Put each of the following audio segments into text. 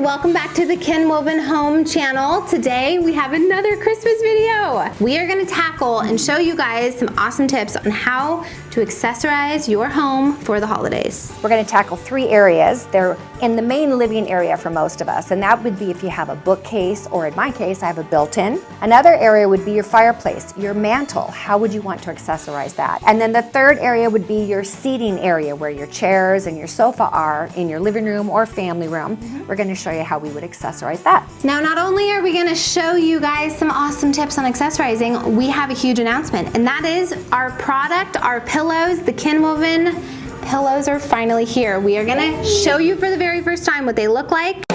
welcome back to the Ken Woven Home channel. Today we have another Christmas video. We are going to tackle and show you guys some awesome tips on how to accessorize your home for the holidays. We're going to tackle 3 areas. They're in the main living area for most of us, and that would be if you have a bookcase, or in my case I have a built-in. Another area would be your fireplace, your mantle. How would you want to accessorize that? And then the third area would be your seating area, where your chairs and your sofa are in your living room or family room. We're going to show you how we would accessorize that. Now, not only are we going to show you guys some awesome tips on accessorizing, we have a huge announcement, and that is our product, our pillows, the Ken Woven pillows are finally here. We are going to show you for the very first time what they look like.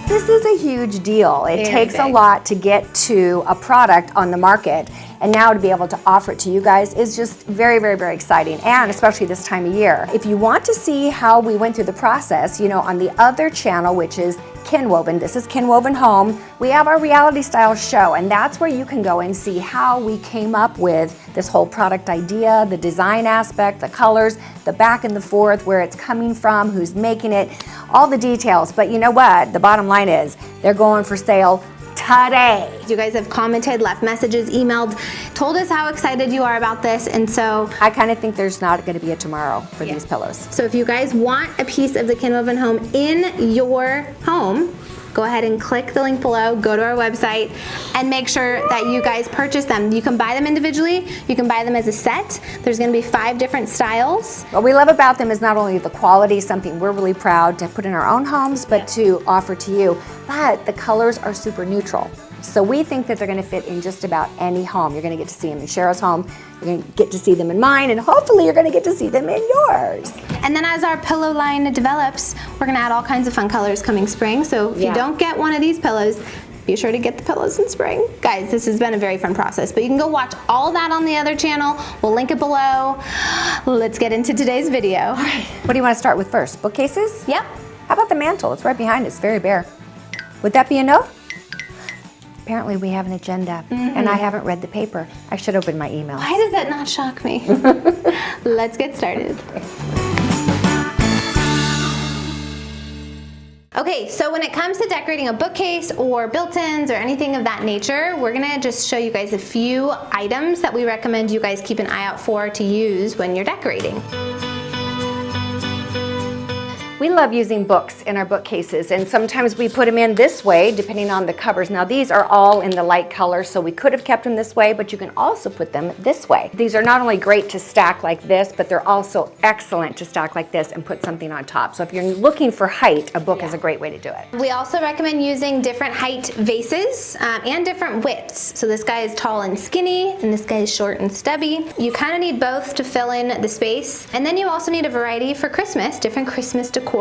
This is a huge deal. It takes a lot to get to a product on the market, and now to be able to offer it to you guys is just very, very, very exciting, and especially this time of year. If you want to see how we went through the process, you know, on the other channel, which is Ken Woven, this is Ken Woven Home, we have our reality style show, and that's where you can go and see how we came up with this whole product idea, the design aspect, the colors, the back and the forth, where it's coming from, who's making it, all the details. But you know what? The bottom line is they're going for sale today. You guys have commented, left messages, emailed, told us how excited you are about this, and so I kind of think there's not going to be a tomorrow for these pillows. So if you guys want a piece of the Ken Woven Home in your home, go ahead and click the link below, go to our website, and make sure that you guys purchase them. You can buy them individually, you can buy them as a set. There's gonna be 5 different styles. What we love about them is not only the quality, something we're really proud to put in our own homes, but to offer to you, but the colors are super neutral. So we think that they're gonna fit in just about any home. You're gonna get to see them in Sharrah's home, you're gonna get to see them in mine, and hopefully you're gonna get to see them in yours. And then as our pillow line develops, we're gonna add all kinds of fun colors coming spring. So if you don't get one of these pillows, be sure to get the pillows in spring. Guys, this has been a very fun process, but you can go watch all that on the other channel. We'll link it below. Let's get into today's video. All right. What do you wanna start with first? Bookcases? Yep. How about the mantle? It's right behind us, very bare. Would that be a no? Apparently we have an agenda, and I haven't read the paper. I should open my emails. Why does that not shock me? Let's get started. Okay, so when it comes to decorating a bookcase or built-ins or anything of that nature, we're gonna just show you guys a few items that we recommend you guys keep an eye out for to use when you're decorating. We love using books in our bookcases, and sometimes we put them in this way depending on the covers. Now these are all in the light color, so we could have kept them this way, but you can also put them this way. These are not only great to stack like this, but they're also excellent to stack like this and put something on top. So if you're looking for height, a book is a great way to do it. We also recommend using different height vases and different widths. So this guy is tall and skinny, and this guy is short and stubby. You kind of need both to fill in the space. And then you also need a variety for Christmas, different Christmas decor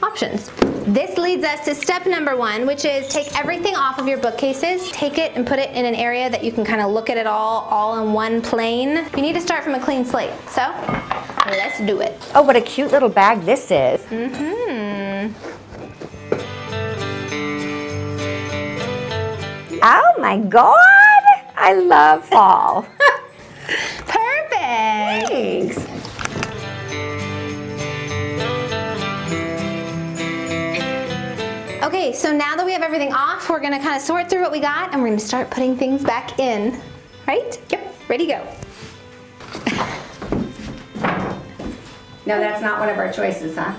options. This leads us to step number 1, which is take everything off of your bookcases, take it and put it in an area that you can kind of look at it all in one plane. You need to start from a clean slate. So let's do it. Oh, what a cute little bag this is. Oh my God, I love fall. Perfect. Thanks. Okay, so now that we have everything off, we're gonna kind of sort through what we got, and we're gonna start putting things back in. Right? Yep, ready, go. No, that's not one of our choices, huh?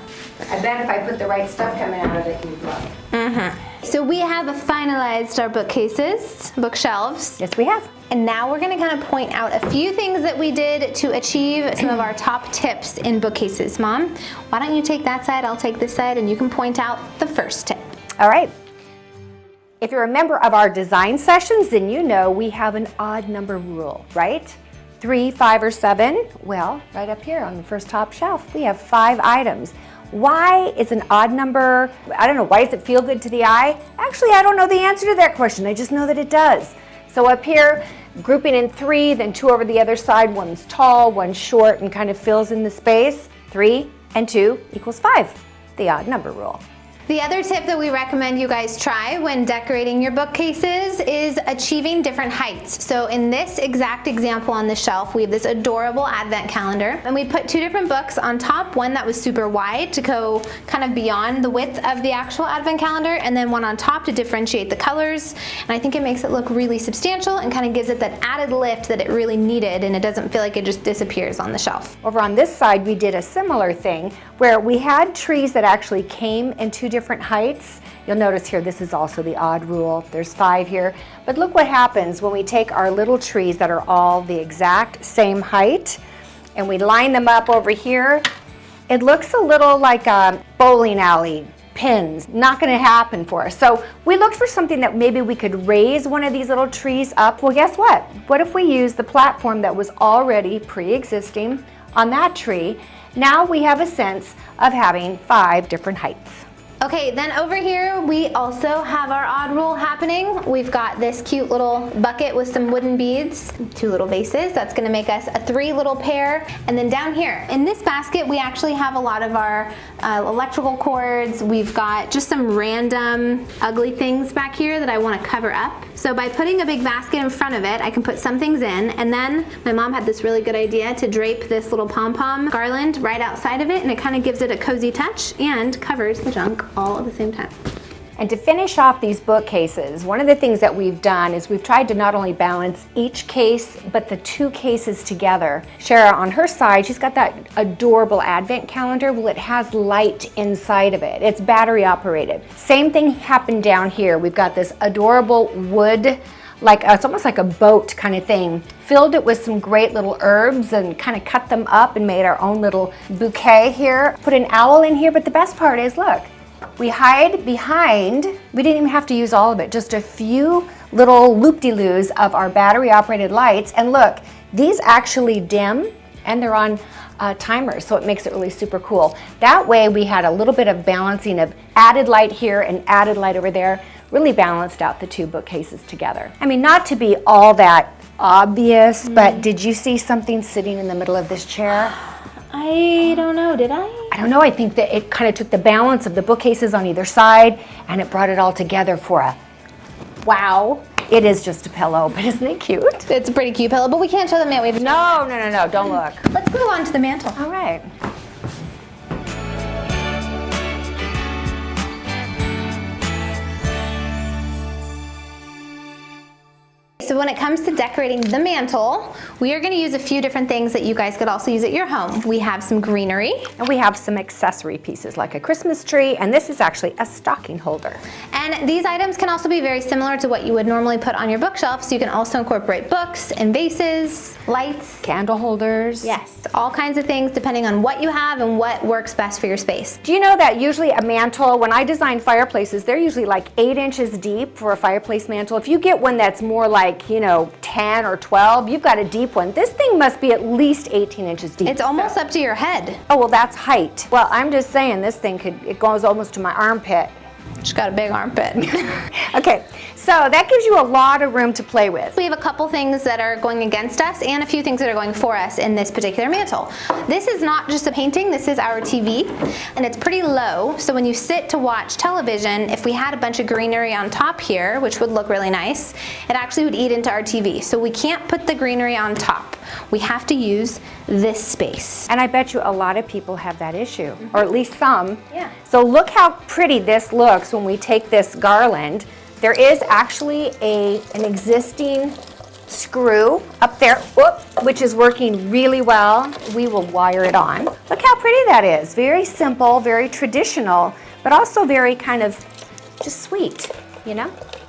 I bet if I put the right stuff coming out of it, you'd love it. So we have finalized our bookcases, bookshelves. Yes, we have. And now we're gonna kind of point out a few things that we did to achieve some of our top tips in bookcases. Mom, why don't you take that side, I'll take this side, and you can point out the first tip. All right. If you're a member of our design sessions, then you know we have an odd number rule, right? 3, 5, or 7. Well, right up here on the first top shelf, we have 5 items. Why is an odd number, I don't know, why does it feel good to the eye? Actually, I don't know the answer to that question. I just know that it does. So up here, grouping in 3, then 2 over the other side. One's tall, one's short, and kind of fills in the space. 3 and 2 equals 5, the odd number rule. The other tip that we recommend you guys try when decorating your bookcases is achieving different heights. So in this exact example on the shelf, we have this adorable advent calendar, and we put 2 different books on top, one that was super wide to go kind of beyond the width of the actual advent calendar, and then one on top to differentiate the colors. And I think it makes it look really substantial and kind of gives it that added lift that it really needed, and it doesn't feel like it just disappears on the shelf. Over on this side, we did a similar thing where we had trees that actually came in 2 different heights. You'll notice here, this is also the odd rule. There's 5 here. But look what happens when we take our little trees that are all the exact same height and we line them up over here. It looks a little like a bowling alley pins. Not going to happen for us. So we looked for something that maybe we could raise one of these little trees up. Well, guess what? What if we use the platform that was already pre-existing on that tree? Now we have a sense of having 5 different heights. Okay, then over here we also have our odd rule happening. We've got this cute little bucket with some wooden beads, 2 little vases. That's gonna make us a 3 little pair. And then down here, in this basket, we actually have a lot of our electrical cords. We've got just some random ugly things back here that I wanna cover up. So by putting a big basket in front of it, I can put some things in, and then my mom had this really good idea to drape this little pom-pom garland right outside of it, and it kind of gives it a cozy touch and covers the junk all at the same time. And to finish off these bookcases, one of the things that we've done is we've tried to not only balance each case, but the 2 cases together. Sharrah, on her side, she's got that adorable advent calendar. Well, it has light inside of it. It's battery operated. Same thing happened down here. We've got this adorable wood, like it's almost like a boat kind of thing. Filled it with some great little herbs and kind of cut them up and made our own little bouquet here. Put an owl in here, but the best part is, look, we hide behind, we didn't even have to use all of it, just a few little loop-de-loos of our battery-operated lights. And look, these actually dim and they're on timers, so it makes it really super cool. That way we had a little bit of balancing of added light here and added light over there, really balanced out the 2 bookcases together. I mean, not to be all that obvious, but did you see something sitting in the middle of this chair? I don't know, did I? I don't know, I think that it kind of took the balance of the bookcases on either side and it brought it all together for a wow. It is just a pillow, but isn't it cute? It's a pretty cute pillow, but we can't show them yet. We have No, don't look. Let's move on to the mantle. All right. So when it comes to decorating the mantle, we are going to use a few different things that you guys could also use at your home. We have some greenery. And we have some accessory pieces like a Christmas tree, and this is actually a stocking holder. And these items can also be very similar to what you would normally put on your bookshelf, so you can also incorporate books and vases, lights, candle holders. Yes, all kinds of things depending on what you have and what works best for your space. Do you know that usually a mantle, when I design fireplaces, they're usually like 8 inches deep for a fireplace mantle. If you get one that's more like, 10 or 12, you've got a deep one. This thing must be at least 18 inches deep. It's almost up to your head. Oh, well, that's height. Well, I'm just saying this thing it goes almost to my armpit. She's got a big armpit. Okay, so that gives you a lot of room to play with. We have a couple things that are going against us and a few things that are going for us in this particular mantle. This is not just a painting, this is our TV, and it's pretty low, so when you sit to watch television, if we had a bunch of greenery on top here, which would look really nice, it actually would eat into our TV. So we can't put the greenery on top. We have to use this space. And I bet you a lot of people have that issue, or at least some. Yeah. So look how pretty this looks when we take this garland. There is actually an existing screw up there, which is working really well. We will wire it on. Look how pretty that is. Very simple, very traditional, but also very kind of just sweet,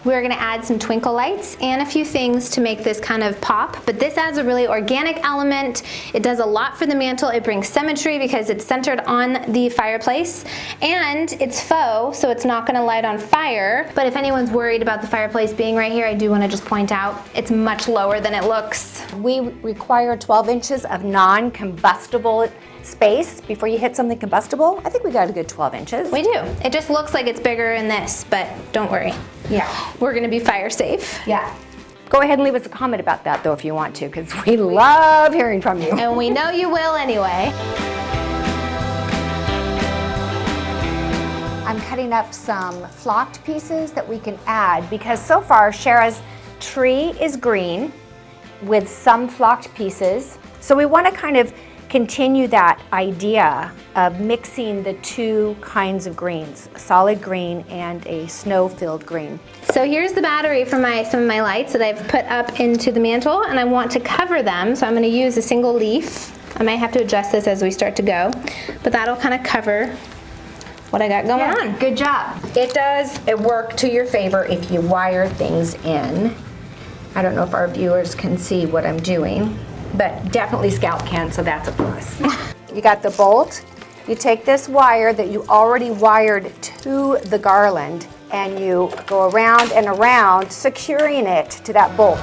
We're gonna add some twinkle lights and a few things to make this kind of pop, but this adds a really organic element. It does a lot for the mantle. It brings symmetry because it's centered on the fireplace, and it's faux, so it's not gonna light on fire. But if anyone's worried about the fireplace being right here, I do wanna just point out it's much lower than it looks. We require 12 inches of non-combustible space before you hit something combustible. I think we got a good 12 inches. We do. It just looks like it's bigger in this, but don't worry. Yeah. We're gonna be fire safe. Yeah. Go ahead and leave us a comment about that though if you want to, because we love hearing from you. And we know you will anyway. I'm cutting setting up some flocked pieces that we can add, because so far Sharrah's tree is green with some flocked pieces. So we want to kind of continue that idea of mixing the two kinds of greens, solid green and a snow-filled green. So here's the battery for some of my lights that I've put up into the mantle, and I want to cover them, so I'm going to use a single leaf. I might have to adjust this as we start to go, but that'll kind of cover what I got going on. Good job. It work to your favor if you wire things in. I don't know if our viewers can see what I'm doing, but definitely Scout can, so that's a plus. You got the bolt. You take this wire that you already wired to the garland, and you go around and around, securing it to that bolt.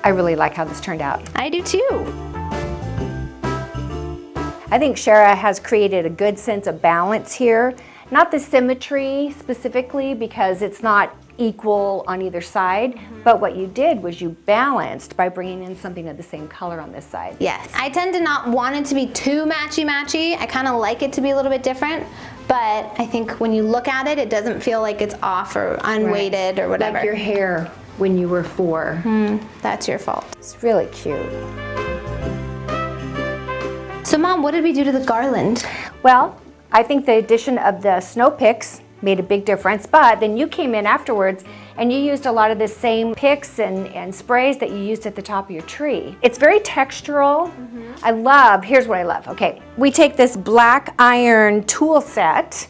I really like how this turned out. I do too. I think Sharrah has created a good sense of balance here. Not the symmetry specifically, because it's not equal on either side, but what you did was you balanced by bringing in something of the same color on this side. Yes. I tend to not want it to be too matchy-matchy. I kind of like it to be a little bit different, but I think when you look at it, it doesn't feel like it's off or unweighted or whatever. Like your hair when you were 4. That's your fault. It's really cute. So Mom, what did we do to the garland? Well, I think the addition of the snow picks made a big difference, but then you came in afterwards and you used a lot of the same picks and sprays that you used at the top of your tree. It's very textural. Here's what I love. Okay, we take this black iron tool set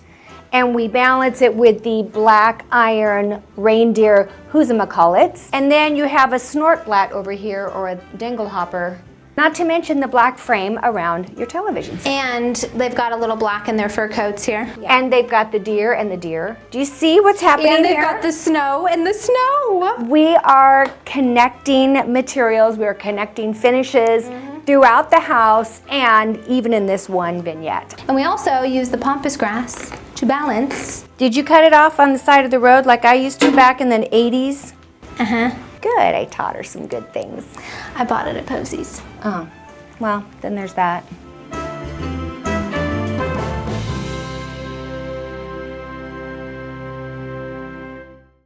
and we balance it with the black iron reindeer whoozamacollets. And then you have a snortblat over here, or a dinglehopper. Not to mention the black frame around your television set. And they've got a little black in their fur coats here. And they've got the deer and the deer. Do you see what's happening And they've here? got the snow and the snow. We are connecting materials, we are connecting finishes throughout the house, and even in this one vignette. And we also use the pampas grass to balance. Did you cut it off on the side of the road like I used to back in the 80s? Good, I taught her some good things. I bought it at Posey's. Oh, well, then there's that.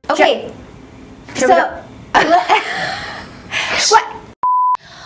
Okay,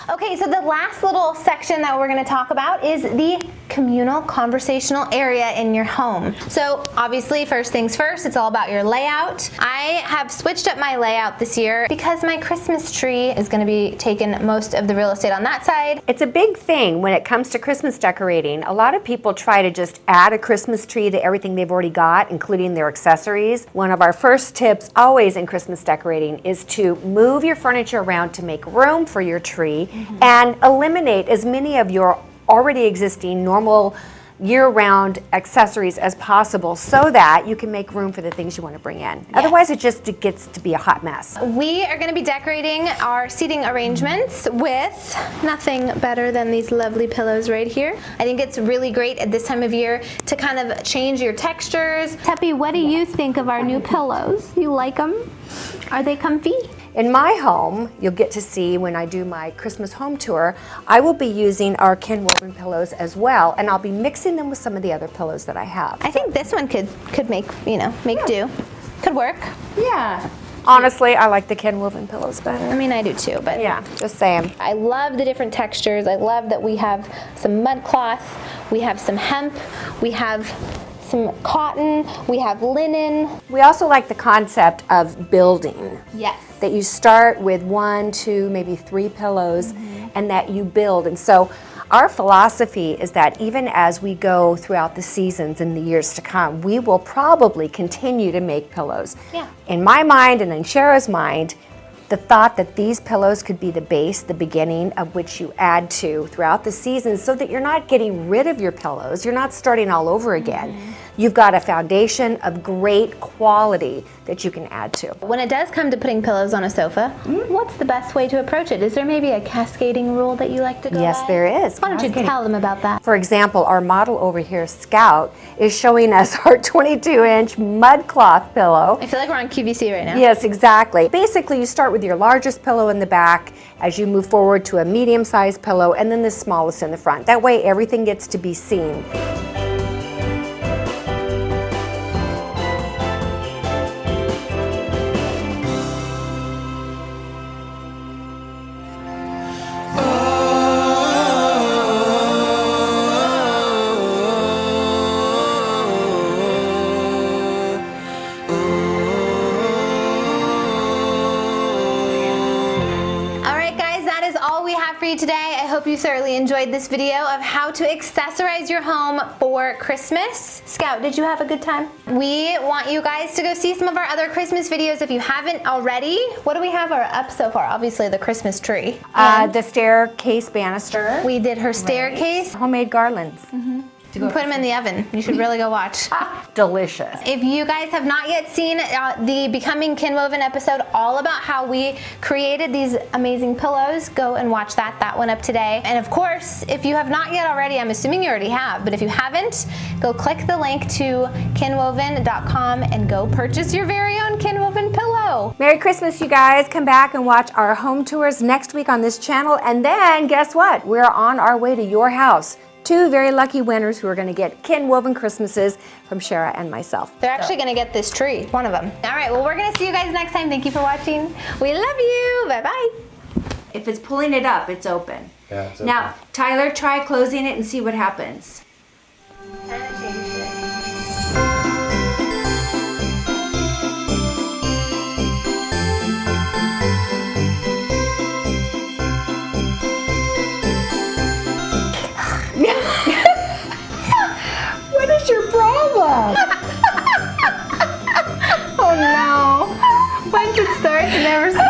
Okay, so the last little section that we're going to talk about is the communal conversational area in your home. So obviously, first things first, it's all about your layout. I have switched up my layout this year because my Christmas tree is going to be taking most of the real estate on that side. It's a big thing when it comes to Christmas decorating. A lot of people try to just add a Christmas tree to everything they've already got, including their accessories. One of our first tips always in Christmas decorating is to move your furniture around to make room for your tree and eliminate as many of your already existing normal year-round accessories as possible, so that you can make room for the things you want to bring in. Otherwise, it gets to be a hot mess. We are going to be decorating our seating arrangements with nothing better than these lovely pillows right here. I think it's really great at this time of year to kind of change your textures. Teppy, what do you think of our new pillows? You like them? Are they comfy? In my home, you'll get to see when I do my Christmas home tour, I will be using our Ken woven pillows as well, and I'll be mixing them with some of the other pillows that I have. I think this one could make do. Could work. Yeah. Honestly, I like the Ken woven pillows better. I mean, I do too, but yeah, just saying. I love the different textures. I love that we have some mud cloth, we have some hemp, we have some cotton, we have linen. We also like the concept of building. Yes. That you start with 1, 2, maybe 3 pillows, and that you build. And so our philosophy is that even as we go throughout the seasons in the years to come, we will probably continue to make pillows. Yeah. In my mind and in Sharrah's mind, the thought that these pillows could be the base, the beginning of which you add to throughout the season, so that you're not getting rid of your pillows, you're not starting all over again, you've got a foundation of great quality that you can add to. When it does come to putting pillows on a sofa, what's the best way to approach it? Is there maybe a cascading rule that you like to go Yes, by? there is. Why don't you tell them about that? For example, our model over here, Scout, is showing us our 22-inch mud cloth pillow. I feel like we're on QVC right now. Yes, exactly. Basically, you start with your largest pillow in the back as you move forward to a medium-sized pillow and then the smallest in the front. That way, everything gets to be seen. For you today. I hope you thoroughly enjoyed this video of how to accessorize your home for Christmas. Scout, did you have a good time? We want you guys to go see some of our other Christmas videos if you haven't already. What do we have up so far? Obviously the Christmas tree. The staircase banister. We did her staircase. Homemade garlands. You can put them in the oven. You should really go watch. Delicious. If you guys have not yet seen the Becoming Kinwoven episode all about how we created these amazing pillows, go and watch that. That went up today. And of course, if you have not yet already, I'm assuming you already have, but if you haven't, go click the link to kinwoven.com and go purchase your very own Kinwoven pillow. Merry Christmas, you guys. Come back and watch our home tours next week on this channel. And then guess what? We're on our way to your house. 2 very lucky winners who are going to get Kinwoven Christmases from Sharrah and myself. They're actually going to get this tree, one of them. All right, well, we're going to see you guys next time. Thank you for watching. We love you. Bye-bye. If it's pulling it up, it's open. Yeah, it's open. Now, Tyler, try closing it and see what happens. What is your problem? Oh no. Once it starts, it never stops.